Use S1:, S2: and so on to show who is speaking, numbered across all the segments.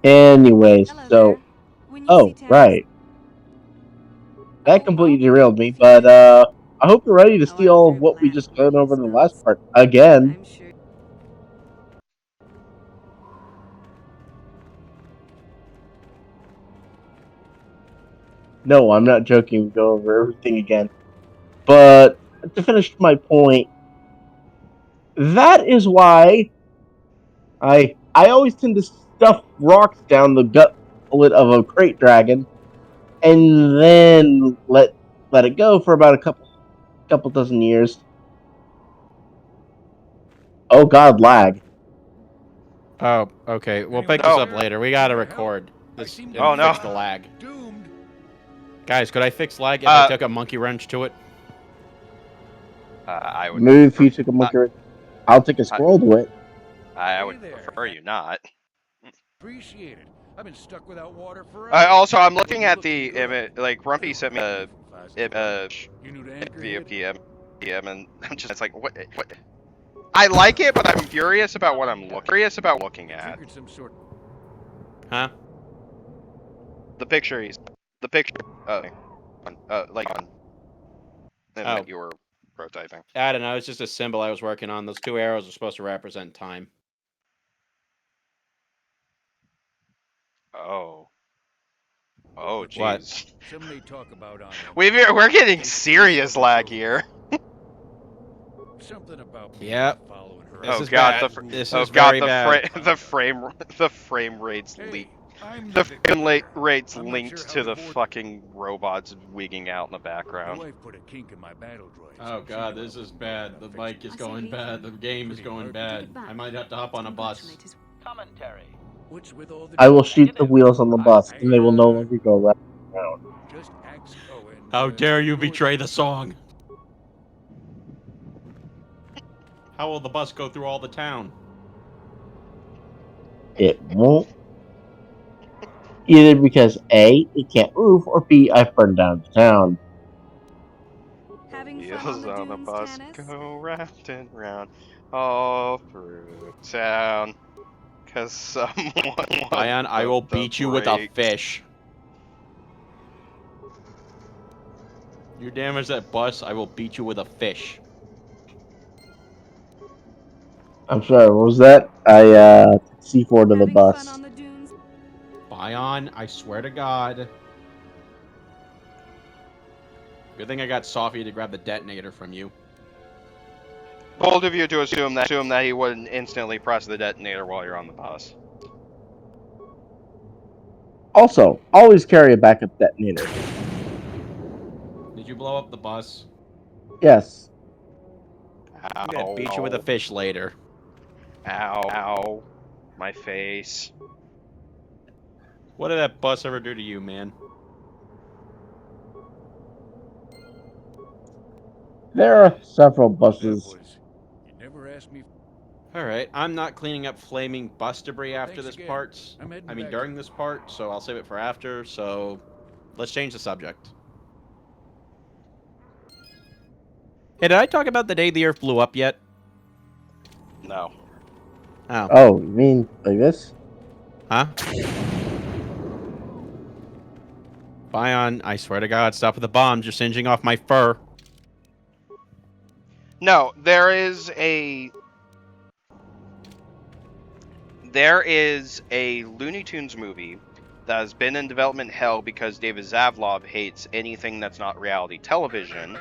S1: Anyways,
S2: Hello
S1: so
S2: there. When you see
S1: oh
S2: terrorists,
S1: right, that
S2: I'll
S1: completely
S2: be there
S1: derailed
S2: if
S1: me.
S2: you
S1: But
S2: need.
S1: I hope you're ready to
S2: Oh,
S1: see
S2: I was
S1: all of
S2: there the
S1: what we
S2: last
S1: just went over
S2: release
S1: in the last
S2: months.
S1: part again.
S2: I'm sure.
S1: No, I'm not joking. We go over everything again. But to finish my point, that is why I always tend to stuff rocks down the gullet of a crate dragon and then let it go for about a couple dozen years. Oh God, lag.
S3: Oh, okay. We'll pick
S4: Anyone
S3: this
S4: there?
S3: up later. We gotta
S4: Need my help?
S3: record
S4: I
S3: this
S4: seem to
S3: and
S4: be
S3: fix the lag.
S4: doomed.
S3: Guys, could I fix lag if I took a monkey wrench to it?
S5: I would
S1: Maybe if
S5: prefer
S1: you took a
S5: not.
S1: monkey, I'll take a
S5: I,
S1: squirrel to it.
S5: I
S4: Hey
S5: would
S4: there.
S5: prefer you not.
S4: Appreciate it. I've been stuck without water forever.
S5: Also, I'm
S4: But
S5: looking
S4: you're
S5: at
S4: looking
S5: the
S4: good.
S5: image. Like Rumpy
S4: Hey,
S5: sent me
S4: Rumppy from Fast
S5: a
S4: You new to Anchor
S5: via
S4: Head?
S5: PM, and I'm just it's like what? I like it, but I'm curious about what I'm looking at.
S4: Figured some sort.
S3: Huh?
S5: The picture the picture. Like on.
S3: Oh.
S5: You were prototyping.
S3: I don't know. It's just a symbol I was working on. Those two arrows are supposed to represent time.
S5: Oh. Oh,
S3: What?
S5: jeez.
S4: Some may talk about on
S5: We're getting serious lag here.
S4: Something about
S3: Yep.
S4: following her.
S3: This
S5: Oh
S3: is
S5: God,
S3: bad. This
S5: oh
S3: is
S5: God,
S3: very bad.
S5: the frame rates
S4: Hey, I'm
S5: the
S4: victim
S5: frame
S4: here.
S5: rates
S4: I'm not sure
S5: linked
S4: how
S5: to
S4: the
S5: the
S4: board.
S5: fucking robots wigging out in the
S4: My
S5: background.
S4: wife put a kink in my battle droids.
S3: Oh God, this is bad. The mic is going bad. The game is going bad. I might have to hop on a bus.
S6: Commentary.
S4: Which with all the
S1: I will shoot the wheels on the bus, and they will no longer go round and round.
S4: just axe. Oh, and
S3: How dare you
S4: you're
S3: betray the song? How will the bus go through all the town?
S1: It won't. Either because A, it can't move, or B, I've burned down the town.
S2: Having fun on
S5: Wheels
S2: the
S5: on the
S2: dunes,
S5: bus
S2: Tannis?
S5: go round and round all through town. Cause someone
S3: Bion, I will beat you with a fish. You damage that bus, I will beat you with a fish.
S1: I'm sorry, what was that? I took C4 to the
S2: Having fun
S1: bus.
S2: on the dunes?
S3: Bion, I swear to God. Good thing I got Sofie to grab the detonator from you.
S5: Bold of you to assume that he wouldn't instantly press the detonator while you're on the bus.
S1: Also, always carry a backup detonator.
S3: Did you blow up the bus?
S1: Yes.
S3: I'm gonna beat you with a fish later.
S5: Ow. My face.
S3: What did that bus ever do to you, man?
S1: There are several buses.
S4: You never asked me.
S3: Alright, I'm not cleaning up flaming bus debris after
S4: Thanks
S3: this
S4: again.
S3: part.
S4: I'm
S3: I mean, during this part, so I'll save it for after, so let's change the subject. Hey, did I talk about the day the Earth blew up yet?
S5: No.
S3: Oh.
S1: Oh, you mean like this?
S3: Huh? Bion, I swear to God, stop with the bombs. You're singeing off my fur.
S5: No, there is a Looney Tunes movie that has been in development hell because David Zaslav hates anything that's not reality television,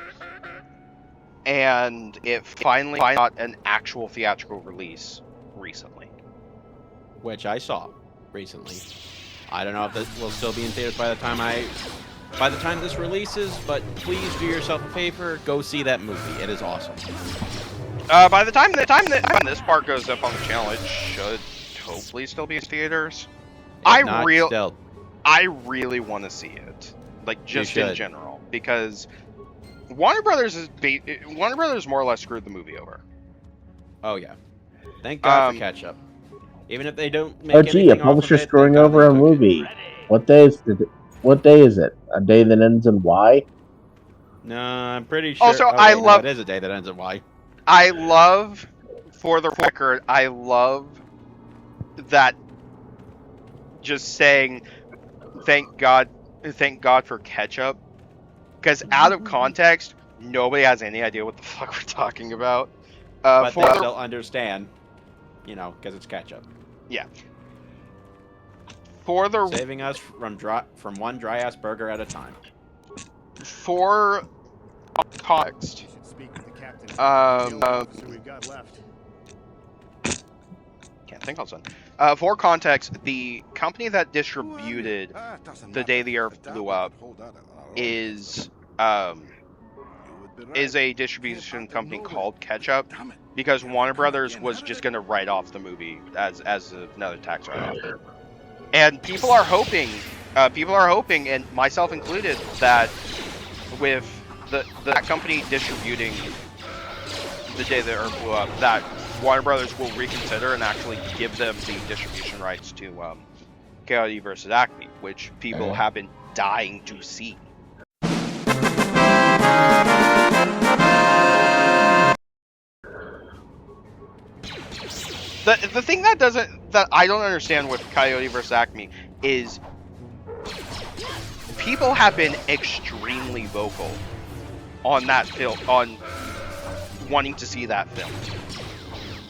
S5: and it finally got an actual theatrical release recently.
S3: Which I saw recently. I don't know if this will still be in theaters by the time this releases, but please do yourself a favor, go see that movie. It is awesome.
S5: By the time this part goes up on the channel, it should hopefully still be in theaters. I really want to see it, like just in general, because Warner Brothers more or less screwed the movie over.
S3: Oh yeah, thank God for catch up. Even if they don't make
S1: oh gee, a publisher screwing over a movie. What day is it? A day that ends in Y?
S3: No, I'm pretty sure.
S5: Also,
S3: it is a day that ends in Y.
S5: I love, for the record, I love that just saying, thank God for ketchup. Because out of context, nobody has any idea what the fuck we're talking about.
S3: But they still understand, you know, because it's ketchup.
S5: Yeah.
S3: Saving us from one dry ass burger at a time.
S5: For context, can't think of something. For context, the company that distributed The Day the Earth Blew Up is a distribution company called Ketchup, because Warner Brothers was just going to write off the movie as another tax write-off. And people are hoping, and myself included, that with that company distributing The Day the Earth Blew Up, that Warner Brothers will reconsider and actually give them the distribution rights to KOTOR vs. Acme, which people have been dying to see. The thing that I don't understand with KOTOR vs. Acme is people have been extremely vocal on that film, on wanting to see that film.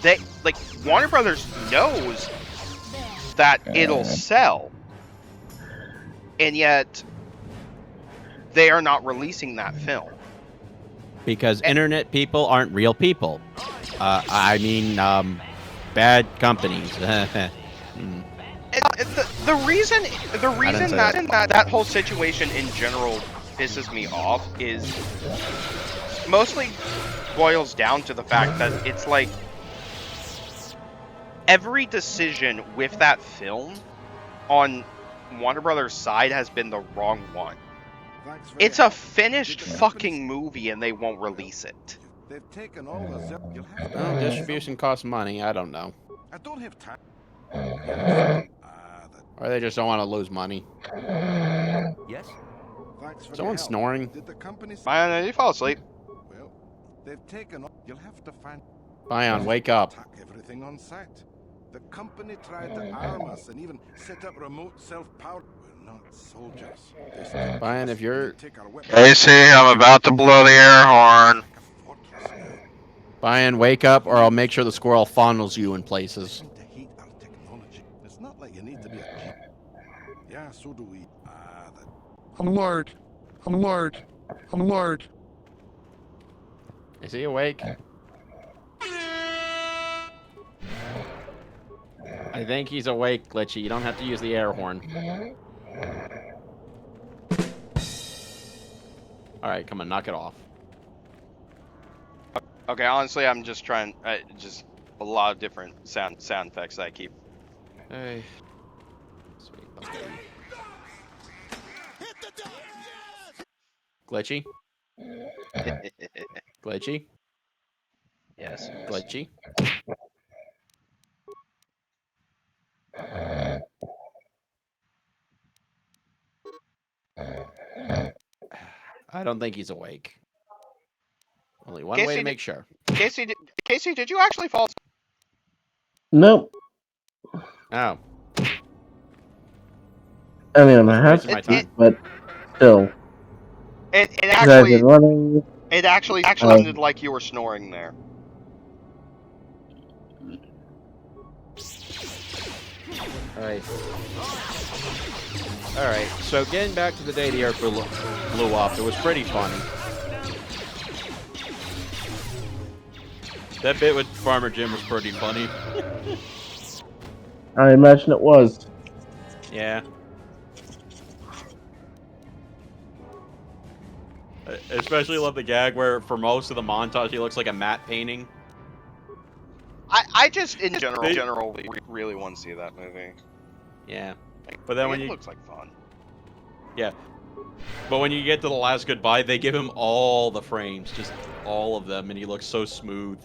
S5: They, like, Warner Brothers knows that it'll sell, and yet they are not releasing that film.
S3: Because internet people aren't real people. I mean, bad companies.
S5: The reason that whole situation in general pisses me off is mostly boils down to the fact that it's like every decision with that film on Warner Brothers' side has been the wrong one. It's a finished fucking movie and they won't release it.
S3: Well, distribution costs money. I don't know.
S4: I don't have time.
S3: Or they just don't want to lose money.
S6: Yes?
S3: Someone's snoring.
S5: Bion, you fall asleep.
S4: Well, they've taken. You'll have to find.
S3: Bion, wake up.
S4: Everything on site. The company tried to arm us and even set up remote self-power. We're not soldiers.
S3: Bion, if you're...
S5: AC, I'm about to blow the air horn.
S3: Bion, wake up or I'll make sure the squirrel fondles you in places.
S4: It's not like you need to be a... Yeah, so do we.
S7: I'm Lord.
S3: Is he awake? I think he's awake, Glitchy. You don't have to use the air horn. Alright, come on, knock it off.
S5: Okay, honestly, I'm just trying, just a lot of different sound effects that I keep.
S3: Hey. Sweet. Okay. Glitchy? Glitchy?
S5: Yes.
S3: Glitchy? I don't think he's awake. Only one way to make sure.
S5: Casey, did you actually fall asleep?
S1: Nope.
S3: Oh.
S1: I mean, I'm happy, but still.
S5: It actually sounded like you were snoring there.
S3: Alright, so getting back to The Day the Earth blew off, it was pretty funny. That bit with Farmer Jim was pretty funny.
S1: I imagine it was.
S3: Yeah. I especially love the gag where for most of the montage he looks like a matte painting.
S5: I just, in general, really want to see that movie.
S3: Yeah. But then when
S5: it looks like fun.
S3: Yeah. But when you get to the last goodbye, they give him all the frames, just all of them, and he looks so smooth.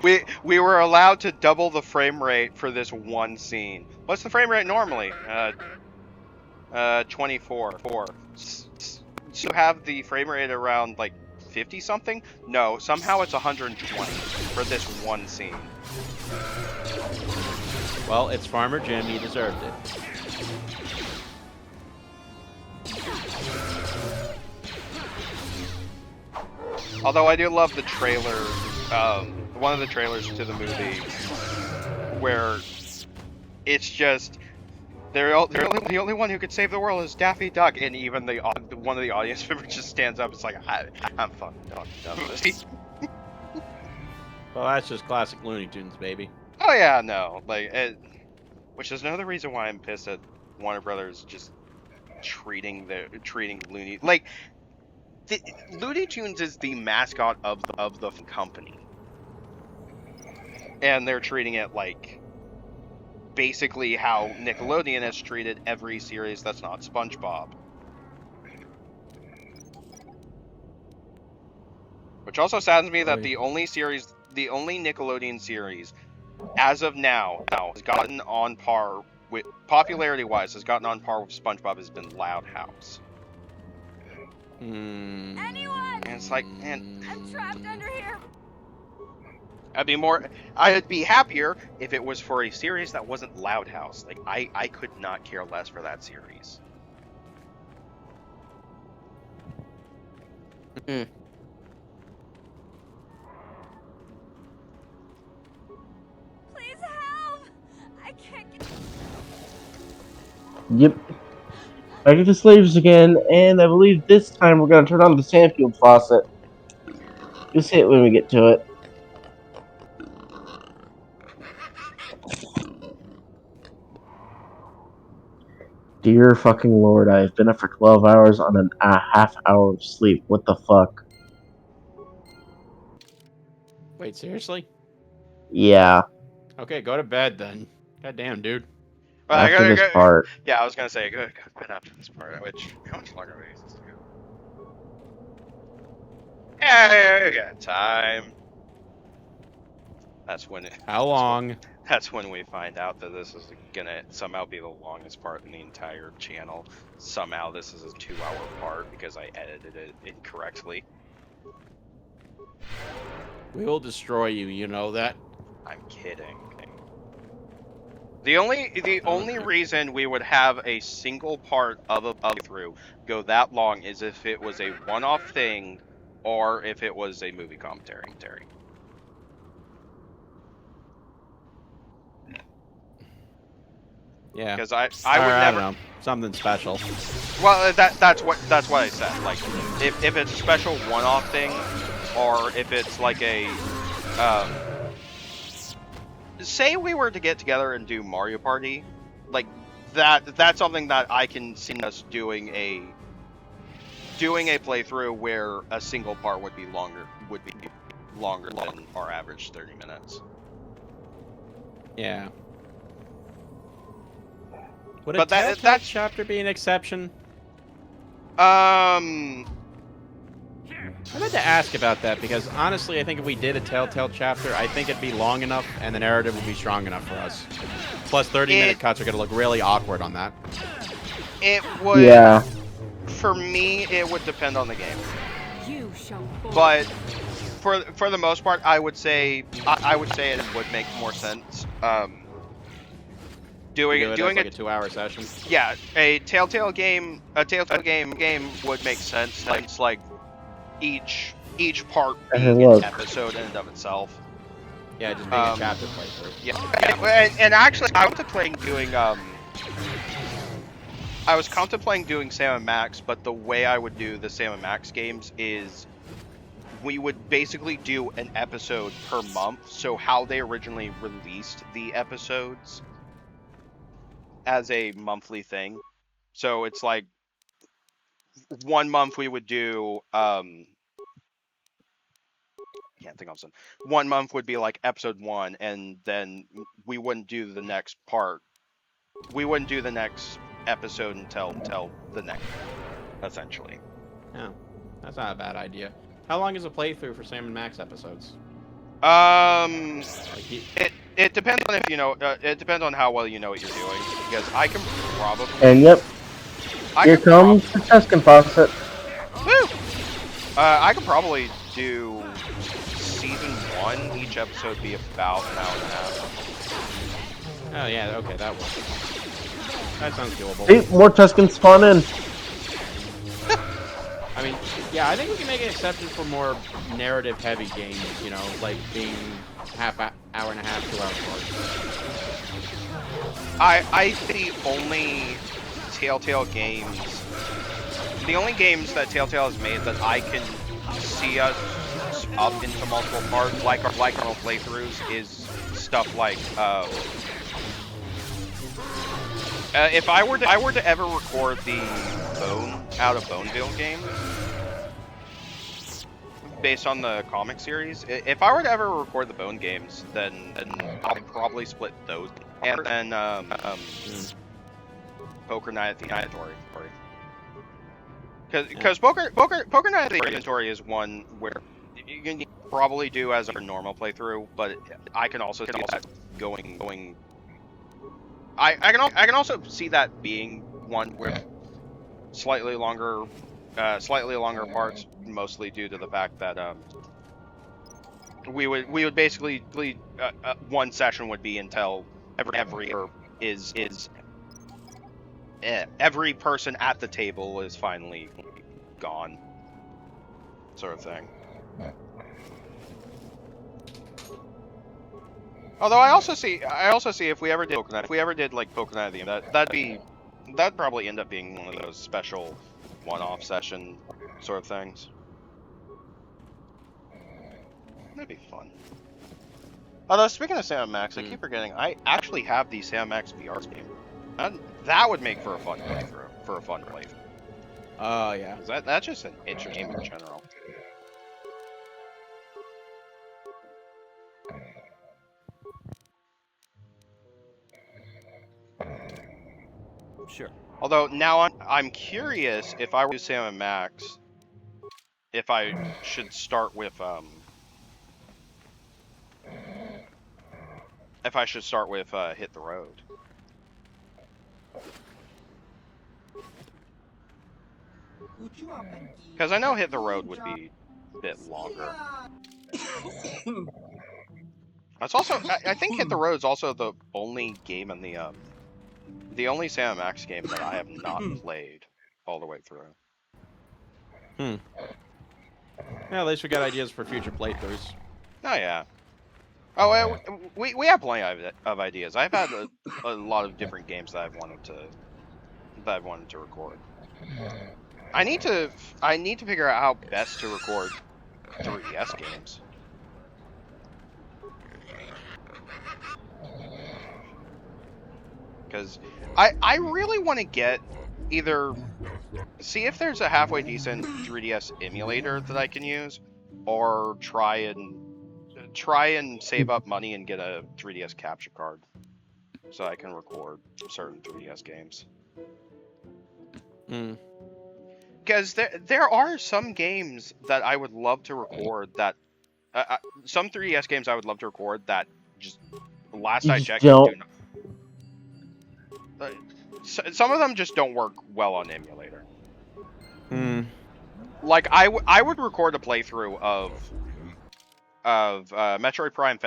S5: we were allowed to double the frame rate for this one scene. What's the frame rate normally? 24. So have the frame rate around like 50 something? No, somehow it's 120 for this one scene.
S3: Well, it's Farmer Jim. He deserved it.
S5: Although I do love the trailer, one of the trailers to the movie, where it's just the only one who could save the world is Daffy Duck, and even one of the audience members just stands up. It's like I'm fucking done with this.
S3: Well, that's just classic Looney Tunes, baby.
S5: Oh yeah, no, which is another reason why I'm pissed at Warner Brothers just treating Looney Looney Tunes is the mascot of the company, and they're treating it like basically how Nickelodeon has treated every series that's not SpongeBob. Which also saddens me that the only Nickelodeon series, as of now, has gotten on par with popularity-wise, has gotten on par with SpongeBob has been Loud House.
S2: Anyone?
S5: And it's like, man,
S2: I'm trapped under here.
S5: I'd be happier if it was for a series that wasn't Loud House. Like, I could not care less for that series.
S2: Please help! I can't get...
S1: Yep. Back to the slaves again, and I believe this time we're gonna turn on the Sandfield faucet. You'll see it when we get to it. Dear fucking lord, I've been up for 12 hours on a half hour of sleep. What the fuck?
S3: Wait, seriously?
S1: Yeah.
S3: Okay, go to bed then. Goddamn, dude.
S5: Well,
S1: After this part.
S5: Yeah, I was gonna say, go bed after this part. Which, how much longer is this to go? Yeah, we got time. That's when
S3: How long?
S5: That's when we find out that this is gonna somehow be the longest part in the entire channel. Somehow this is a 2-hour part because I edited it incorrectly.
S3: We will destroy you, you know that?
S5: I'm kidding. The only reason we would have a single part of a playthrough go that long is if it was a one-off thing, or if it was a movie commentary.
S3: Yeah.
S5: Because I would
S3: I
S5: never.
S3: don't know. Something special.
S5: Well, that's what I said. Like, if it's a special one-off thing, or if it's like a, say we were to get together and do Mario Party, like that's something that I can see us doing a playthrough where a single part would be longer than our average 30 minutes.
S3: Yeah. Would a Telltale chapter be an exception?
S5: I
S3: meant to ask about that because honestly, I think if we did a Telltale chapter, I think it'd be long enough and the narrative would be strong enough for us. Plus, 30-minute cuts are going to look really awkward on that.
S5: It would.
S1: Yeah.
S5: For me, it would depend on the game.
S2: You shall fall.
S5: But for the most part, I would say it would make more sense. Doing
S3: like a 2-hour session.
S5: Yeah, a Telltale game would make sense. It's like each part being an episode in and of itself.
S3: Yeah, just being a chapter playthrough.
S5: Yeah, and actually, I was contemplating doing Sam and Max, but the way I would do the Sam and Max games is we would basically do an episode per month. So how they originally released the episodes as a monthly thing. So it's like 1 month we would do can't think of something. 1 month would be like episode 1, and then we wouldn't do the next part. We wouldn't do the next episode until the next, essentially.
S3: Yeah, that's not a bad idea. How long is a playthrough for Sam and Max episodes?
S5: It depends on if you know. It depends on how well you know what you're doing. Because I can probably.
S1: And yep. Here comes the Tuscan faucet.
S5: Woo! I could probably do season 1. Each episode be about an hour and a half.
S3: Oh yeah, okay, that works. That sounds doable.
S1: Hey, more Tuscans spawn in.
S3: I mean, yeah, I think we can make an exception for more narrative-heavy games, you know, like being hour and a half, 2 hour parts.
S5: I think the only Telltale games, the only games that Telltale has made that I can see us up into multiple parts, like our playthroughs, is stuff like if I were to ever record the Out of Boneville game based on the comic series, if I were to ever record the Bone games, then I'd probably split those and then Poker Night at the Inventory. Because Poker Night at the Inventory is one where you can probably do as a normal playthrough, but I can also see that going. I can also see that being one where slightly longer parts, mostly due to the fact that we would basically one session would be until every person at the table is finally gone, sort of thing. Although I also see if we ever did like Poker Night at the end, that'd probably end up being one of those special one-off session sort of things. That'd be fun. Although speaking of Sam Max, I keep forgetting I actually have the Sam Max VR game. That would make for a fun playthrough.
S3: Oh yeah.
S5: That's just an interesting game in general.
S6: Sure.
S5: Although now I'm curious if I were to Sam Max, if I should start with Hit the Road. Because I know Hit the Road would be a bit longer. That's also, I think Hit the Road's also the only game in the only Sam Max game that I have not played all the way through.
S3: Yeah, at least we got ideas for future playthroughs.
S5: Oh yeah. Oh, we have plenty of ideas. I've had a lot of different games that I've wanted to record. I need to figure out how best to record 3DS games. Because I really want to get see if there's a halfway decent 3DS emulator that I can use, or try and save up money and get a 3DS capture card so I can record certain 3DS games. Because there are some games that I would love to record that some 3DS games I would love to record that just last I checked do not. Some of them just don't work well on emulator. Like I would record a playthrough of Metroid Prime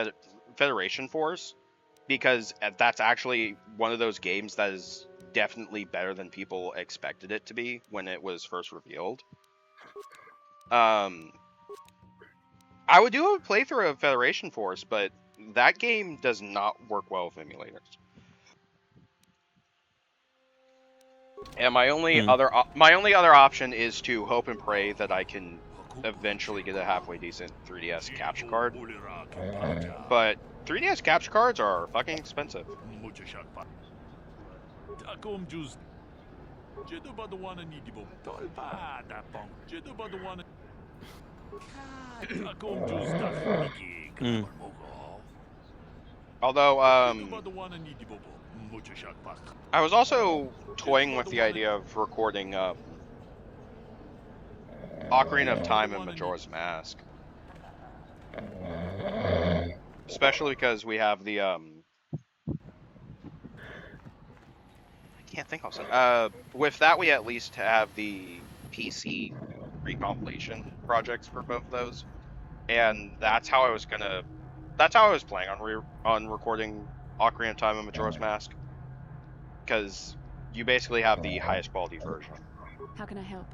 S5: Federation Force, because that's actually one of those games that is definitely better than people expected it to be when it was first revealed. I would do a playthrough of Federation Force, but that game does not work well with emulators. And my only other option is to hope and pray that I can eventually get a halfway decent 3DS capture card. But 3DS capture cards are fucking expensive. Although, I was also toying with the idea of recording Ocarina of Time and Majora's Mask. Especially because we have the I can't think of something. With that, we at least have the PC recompilation projects for both of those, and that's how I was planning on recording Ocarina of Time and Majora's Mask, because you basically have the highest quality version.
S2: How can I help?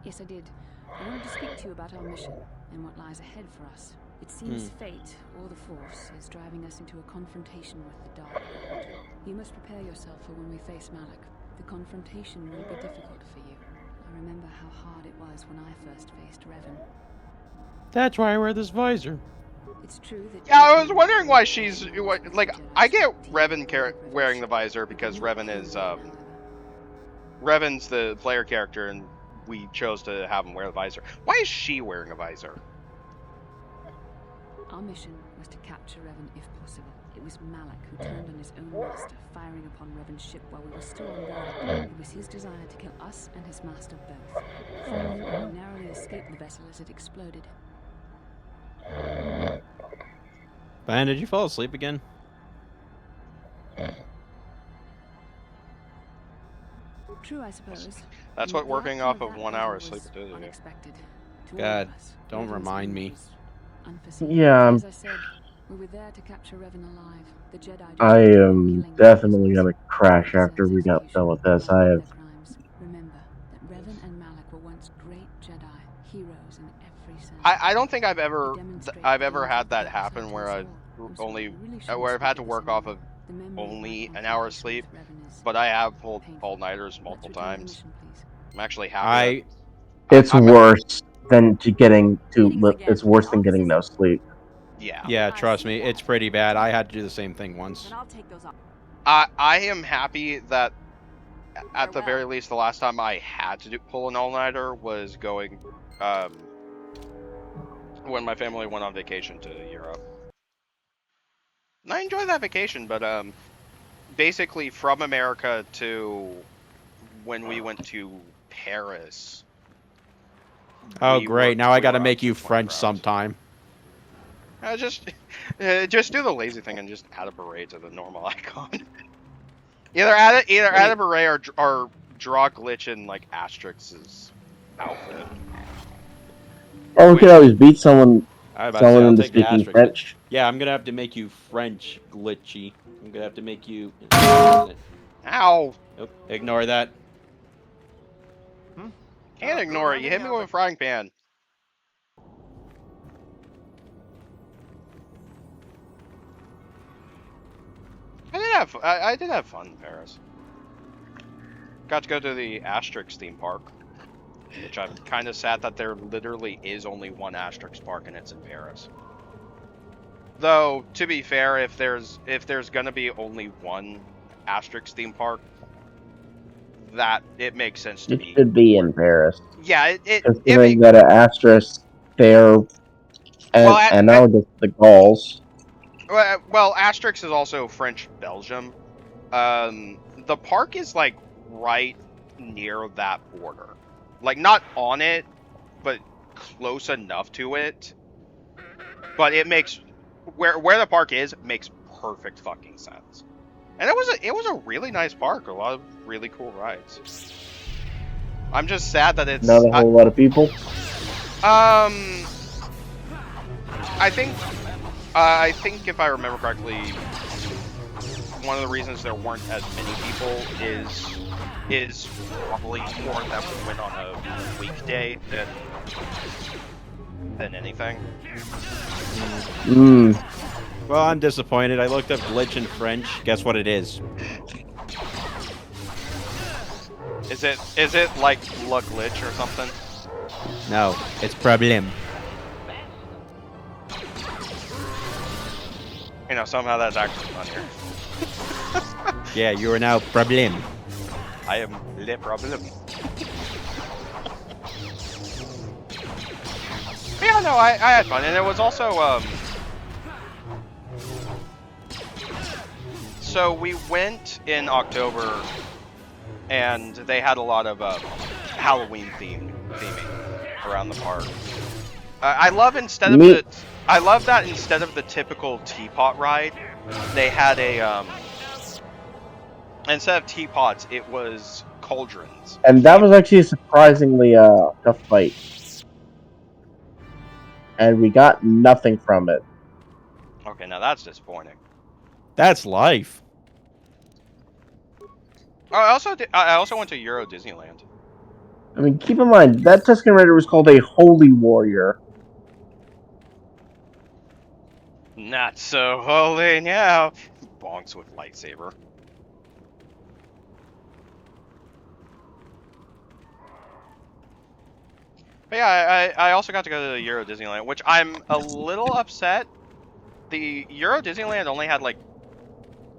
S2: Yes, I did. I wanted to speak to you about our mission and what lies ahead for us. It seems fate, or the Force, is driving us into a confrontation with the Dark Lord. You must prepare yourself for when we face Malak. The confrontation will be difficult for you. I remember how hard it was when I first faced Revan.
S3: That's why I wear this visor.
S2: It's true that...
S5: Yeah, I was wondering why she's... Like, I get Revan wearing the visor because Revan is... Revan's the player character, and we chose to have him wear the visor. Why is she wearing a visor?
S2: Our mission was to capture Revan if possible. It was Malak who turned on his own master, firing upon Revan's ship while we were still on board. It was his desire to kill us and his master both. Finally, we narrowly escaped the vessel as it exploded.
S3: Bion, did you fall asleep again?
S2: True, I suppose.
S5: That's what working off of 1 hour of sleep will do to you.
S2: Unexpected. To all
S3: God,
S2: of us,
S3: don't
S2: Revan's
S3: remind
S2: end
S3: me.
S2: was unforeseen.
S1: Yeah,
S2: As I said, we were there to capture Revan alive. The Jedi
S1: I am
S2: killing
S1: definitely
S2: Moses.
S1: gonna crash after we got done with this. I have.
S2: Remember that Revan and Malak were once great Jedi, heroes in every sense.
S5: I don't think I've ever had that happen where I've had to work off of only an hour of sleep, but I have pulled all-nighters multiple times. I'm actually happy.
S1: It's worse than getting it's worse than getting no sleep.
S5: Yeah.
S3: Yeah, trust me, it's pretty bad. I had to do the same thing once.
S5: I am happy that at the very least the last time I had to pull an all-nighter was going when my family went on vacation to Europe. And I enjoyed that vacation, but basically from America to when we went to Paris.
S3: Oh great, now I gotta make you French sometime.
S5: Just do the lazy thing and just add a beret to the normal icon. either add a beret or draw glitch in like Asterix's outfit.
S1: Or we could always beat someone into
S3: take the
S1: speaking
S3: asterisk.
S1: French.
S3: Yeah, I'm gonna have to make you French glitchy. I'm gonna have to make you.
S5: Ow!
S3: Oh, ignore that.
S5: Can't ignore it. You hit me with a frying pan. I did have fun in Paris. Got to go to the Asterix theme park, which I'm kind of sad that there literally is only one Asterix park and it's in Paris. Though, to be fair, if there's gonna be only one Asterix theme park, that it makes sense to me.
S1: It should be in Paris.
S5: Yeah,
S1: considering that Asterix there, and now the Gauls.
S5: Well, Asterix is also French Belgium. The park is like right near that border, like not on it, but close enough to it. But it makes where the park is makes perfect fucking sense. And it was a really nice park, a lot of really cool rides. I'm just sad that it's
S1: not a whole lot of people.
S5: I think if I remember correctly, one of the reasons there weren't as many people is probably more that we went on a weekday than anything.
S3: Well, I'm disappointed. I looked up glitch in French. Guess what it is?
S5: Is it like la glitch or something?
S3: No, it's problem.
S5: You know, somehow that's actually funnier.
S3: Yeah, you are now problem.
S5: I am le problem. Yeah, no, I had fun, and it was also so we went in October, and they had a lot of Halloween theming around the park. I love that instead of the typical teapot ride, they had a instead of teapots, it was cauldrons.
S1: And that was actually a surprisingly tough fight. And we got nothing from it.
S5: Okay, now that's disappointing.
S3: That's life.
S5: Oh, I also went to Euro Disneyland.
S1: I mean, keep in mind, that Tusken Raider was called a Holy Warrior.
S5: Not so holy now. Bonks with lightsaber. But yeah, I also got to go to the Euro Disneyland, which I'm a little upset. The Euro Disneyland only had like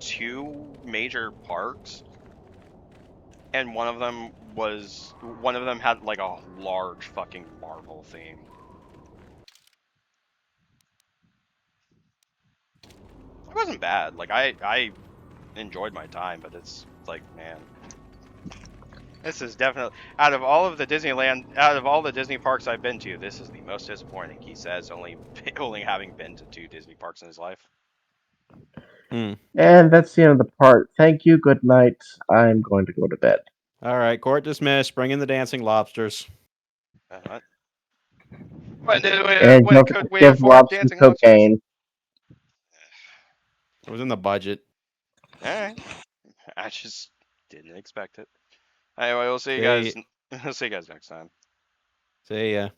S5: 2 major parks, and one of them had like a large fucking Marvel theme. It wasn't bad. Like I enjoyed my time, but it's like, man, this is definitely out of all the Disney parks I've been to, this is the most disappointing. He says only having been to 2 Disney parks in his life.
S3: Hmm.
S1: And that's the end of the part. Thank you. Good night. I'm going to go to bed.
S3: All right, court dismissed. Bring in the dancing lobsters.
S5: What?
S1: And
S5: When
S1: don't
S5: could
S1: forget to
S5: we
S1: give
S5: afford
S1: lobsters
S5: dancing lobsters?
S1: cocaine.
S3: It was in the budget.
S5: Alright. I just didn't expect it. Anyway, we'll see you guys.
S3: See-
S5: We'll see you guys next time.
S3: See ya.